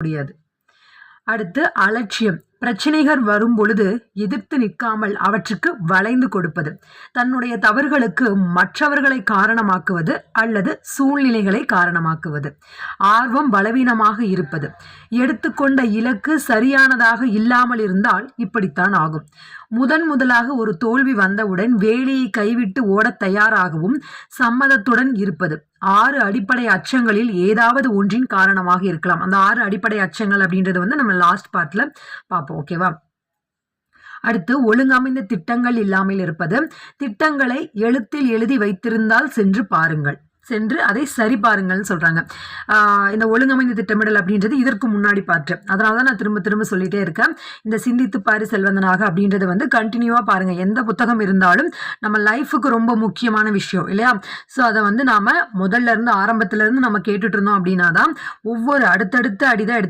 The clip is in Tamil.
முடியாது. அடுத்து அலட்சியம். பிரச்சனைகள் வரும் பொழுது எதிர்த்து நிற்காமல் அவற்றுக்கு வளைந்து கொடுப்பது. தன்னுடைய தவறுகளுக்கு மற்றவர்களை காரணமாக்குவது அல்லது சூழ்நிலைகளை காரணமாக்குவது. ஆர்வம் பலவீனமாக இருப்பது. எடுத்துக்கொண்ட இலக்கு சரியானதாக இல்லாமல் இருந்தால் இப்படித்தான் ஆகும். முதலாக ஒரு தோல்வி வந்தவுடன் வேலையை கைவிட்டு ஓடத் தயாராகவும் சம்மதத்துடன் இருப்பது. 6 அடிப்படை அச்சங்களில் ஏதாவது ஒன்றின் காரணமாக இருக்கலாம். அந்த 6 அடிப்படை அச்சங்கள் அப்படின்றது நம்ம லாஸ்ட் பார்ட்ல பார்ப்போம். ஓகேவா? அடுத்து ஒழுங்கமைந்த திட்டங்கள் இல்லாமல் இருப்பது. திட்டங்களை எழுத்தில் எழுதி வைத்திருந்தால் சென்று பாருங்கள், சென்று அதை சரி பாருங்கள்னு சொல்றாங்க. இந்த ஒழுங்கமைந்த திட்டமிடல் அப்படின்றது இதற்கு முன்னாடி பார்த்து, அதனாலதான் நான் திரும்ப திரும்ப சொல்லிட்டே இருக்கேன். இந்த சிந்தித்து பாரு செல்வந்தனாக அப்படின்றது கண்டினியூவா பாருங்க. எந்த புத்தகம் இருந்தாலும் நம்ம லைஃபுக்கு ரொம்ப முக்கியமான விஷயம் இல்லையா? ஸோ அதை நாம முதல்ல இருந்து ஆரம்பத்துல இருந்து நம்ம கேட்டுட்டு இருந்தோம் அப்படின்னா தான் ஒவ்வொரு அடுத்தடுத்த அடிதான்